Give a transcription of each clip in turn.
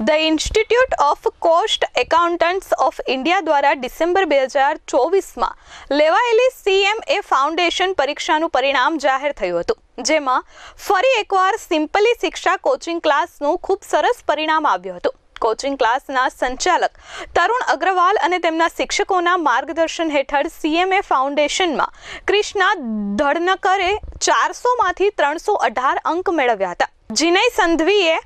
The institute of cost accountants of India દ્વારા December 2024માં લેવાયેલી CMA foundation પરીક્ષાનું પરિણામ જાહેર થયું હતું, જેમાં ફરી એકવાર સિમ્પલી શિક્ષા કોચિંગ ક્લાસનું ખૂબ સરસ પરિણામ આવ્યું હતું. કોચિંગ ક્લાસના સંચાલક તરુણ અગ્રવાલ અને તેમના શિક્ષકોના માર્ગદર્શન હેઠળ CMA ફાઉન્ડેશનમાં કૃષ્ણા ધડનકરે 400માંથી 318 અંક મેળવ્યા હતા. જીનય સંધવીએ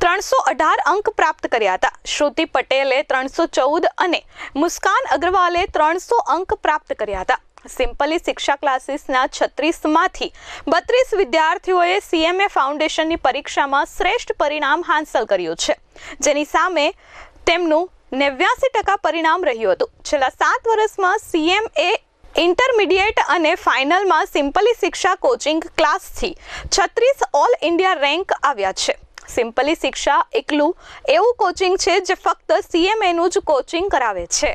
318 અંક પ્રાપ્ત કર્યા હતા. શ્રુતિ પટેલે 314 અને મુસ્કાન અગ્રવાલે 300 અંક પ્રાપ્ત કર્યા હતા. સિમ્પલી શિક્ષા ક્લાસીસના 36માંથી 32 વિદ્યાર્થીઓએ CMA ફાઉન્ડેશનની પરીક્ષામાં શ્રેષ્ઠ પરિણામ હાંસલ કર્યું છે, જેની સામે તેમનું 89% પરિણામ રહ્યું હતું. છેલ્લા 7 વર્ષમાં CMA ઇન્ટરમીડિયેટ અને ફાઇનલમાં સિમ્પલી શિક્ષા કોચિંગ ક્લાસથી 36 ઓલ ઇન્ડિયા રેન્ક આવ્યા છે. સિમ્પલી શિક્ષા એકલું એવું કોચિંગ છે જે ફક્ત CMA નું જ કોચિંગ કરાવે છે.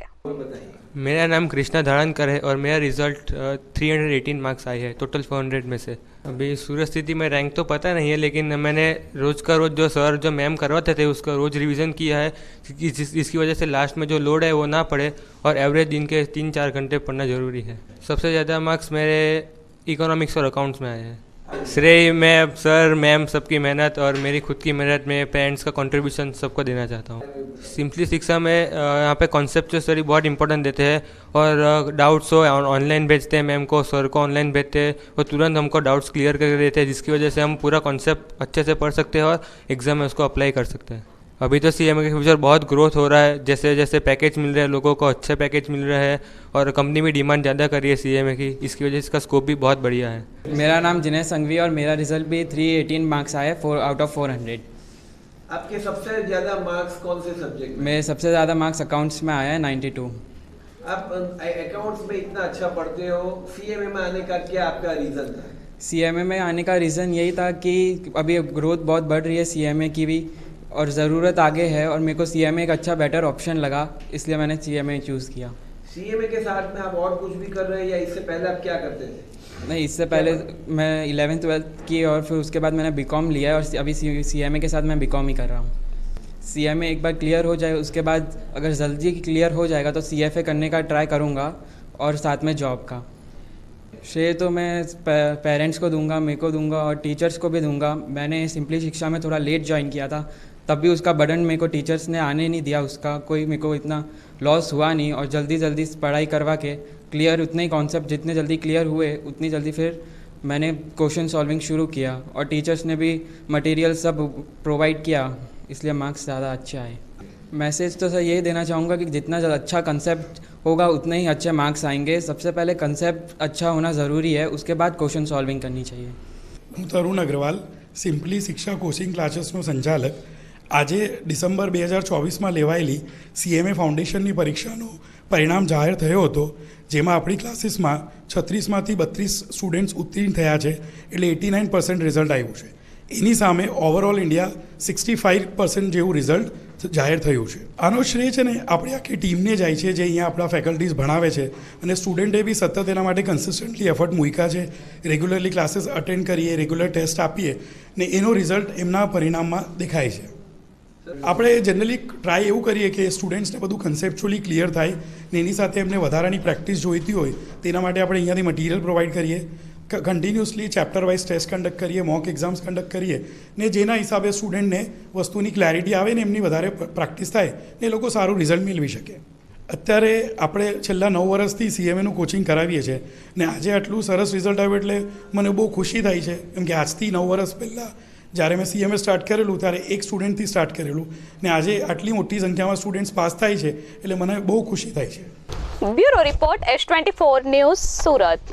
मेरा नाम कृष्णा धड़नकर है और मेरा रिज़ल्ट 318 मार्क्स आए हैं टोटल 400 में से. अभी सूरत स्थिति में रैंक तो पता नहीं है, लेकिन मैंने रोज़ का रोज़ जो सर जो मैम करवाते थे उसका रोज़ रिवीजन किया है, जिसकी वजह से लास्ट में जो लोड है वो ना पड़े और एवरेज दिन के 3-4 घंटे पढ़ना ज़रूरी है. सबसे ज़्यादा मार्क्स मेरे इकोनॉमिक्स और अकाउंट्स में आए हैं. श्रेय मैं सर मैम सबकी मेहनत और मेरी खुद की मेहनत में पेरेंट्स का कंट्रीब्यूशन सबको देना चाहता हूँ. सिंपली शिक्षा में यहाँ पे कॉन्सेप्ट स्टडी बहुत इंपॉर्टेंट देते हैं और डाउट्स हो ऑनलाइन भेजते हैं मैम को, सर को ऑनलाइन भेजते हैं, वो तुरंत हमको डाउट्स क्लियर करके देते हैं, जिसकी वजह से हम पूरा कॉन्सेप्ट अच्छे से पढ़ सकते हैं और एग्ज़ाम में उसको अप्लाई कर सकते हैं. अभी तो CMA के फ्यूचर बहुत ग्रोथ हो रहा है, जैसे जैसे पैकेज मिल रहे हैं लोगों को, अच्छे पैकेज मिल रहे हैं और कंपनी भी डिमांड ज़्यादा कर रही है CMA की, इसकी वजह से इसका स्कोप भी बहुत बढ़िया है. मेरा नाम जिनय संघवी और मेरा रिजल्ट भी 318 मार्क्स आए 4 आउट ऑफ 400. आपके सबसे ज़्यादा मार्क्स कौन से सब्जेक्ट में? मेरे सबसे ज़्यादा मार्क्स अकाउंट्स में आया है 92. आप अकाउंट्स में इतना अच्छा पढ़ते हो, CMA में आने का क्या आपका रीज़न था? CMA में आने का रीज़न यही था कि अभी ग्रोथ बहुत बढ़ रही है CMA की भी और ज़रूरत आगे है और मेरे को CMA एक अच्छा बेटर ऑप्शन लगा, इसलिए मैंने CMA चूज़ किया. CMA के साथ में आप और कुछ भी कर रहे हैं या इससे पहले आप क्या करते थे? नहीं, इससे पहले मैं 11th-12th की और फिर उसके बाद मैंने BCom लिया है और अभी CMA के साथ मैं BCom ही कर रहा हूँ. CMA एक बार क्लियर हो जाए उसके बाद अगर जल्दी क्लियर हो जाएगा तो CFA करने का ट्राई करूँगा और साथ में जॉब का. श्रेय तो मैं पेरेंट्स को दूंगा, मेरे को दूंगा और टीचर्स को भी दूंगा. मैंने सिंपली शिक्षा में थोड़ा लेट ज्वाइन किया था, तब भी उसका बर्डन मेरे को टीचर्स ने आने नहीं दिया, उसका कोई मेरे को इतना लॉस हुआ नहीं और जल्दी जल्दी पढ़ाई करवा के क्लियर उतने ही कॉन्सेप्ट जितने जल्दी क्लियर हुए उतनी जल्दी फिर मैंने क्वेश्चन सॉल्विंग शुरू किया और टीचर्स ने भी मटेरियल सब प्रोवाइड किया, इसलिए मार्क्स ज़्यादा अच्छे आए. मैसेज तो सर यही देना चाहूँगा कि जितना ज़्यादा अच्छा कंसेप्ट होगा उतने ही अच्छे मार्क्स आएंगे. सबसे पहले कंसेप्ट अच्छा होना ज़रूरी है, उसके बाद क्वेश्चन सॉल्विंग करनी चाहिए. હું તરુણ અગ્રવાલ, સિમ્પલી શિક્ષા કોચિંગ ક્લાસીસનો સંચાલક. આજે ડિસેમ્બર 2024માં લેવાયેલી CMA ફાઉન્ડેશનની પરીક્ષાનું પરિણામ જાહેર થયો હતો, જેમાં આપણી ક્લાસીસમાં 36માંથી 32 સ્ટુડન્ટ્સ ઉત્તીર્ણ થયા છે, એટલે 89% રિઝલ્ટ આવ્યું છે. એની સામે ઓવરઓલ ઇન્ડિયા 65% જેવું રિઝલ્ટ જાહેર થયું છે. આનો શ્રેય છે ને આપણી આખી ટીમને જાય છે, જે અહીંયા આપણા ફેકલ્ટીઝ ભણાવે છે અને સ્ટુડન્ટે બી સતત એના માટે કન્સિસ્ટન્ટલી એફર્ટ મૂક્યા છે. રેગ્યુલરલી ક્લાસીસ અટેન્ડ કરીએ, રેગ્યુલર ટેસ્ટ આપીએ ને એનો રિઝલ્ટ એમના પરિણામમાં દેખાય છે. આપણે જનરલી ટ્રાય એવું કરીએ કે સ્ટુડન્ટ્સને બધું કન્સેપ્ચ્યુઅલી ક્લિયર થાય ને એની સાથે એમને વધારાની પ્રેક્ટિસ જોઈતી હોય તેના માટે આપણે અહીંયાથી મટીરિયલ પ્રોવાઈડ કરીએ, continuously chapter wise test conduct કરીએ, મોક એક્ઝામ્સ કન્ડક્ટ કરીએ ને જેના હિસાબે સ્ટુડન્ટને વસ્તુની ક્લેરિટી આવે ને એમની વધારે પ્રેક્ટિસ થાય ને એ લોકો સારું રિઝલ્ટ મેળવી શકે. અત્યારે આપણે છેલ્લા 9 વર્ષથી CMAનું કોચિંગ કરાવીએ છીએ ને આજે આટલું સરસ રિઝલ્ટ આવ્યું એટલે મને બહુ ખુશી થાય છે, કેમ કે આજથી 9 વર્ષ પહેલાં જ્યારે મેં CMA સ્ટાર્ટ કરેલું ત્યારે એક સ્ટુડન્ટથી સ્ટાર્ટ કરેલું ને આજે આટલી મોટી સંખ્યામાં સ્ટુડન્ટ્સ પાસ થાય છે એટલે મને બહુ ખુશી થાય છે. Bureau report S24 news Surat.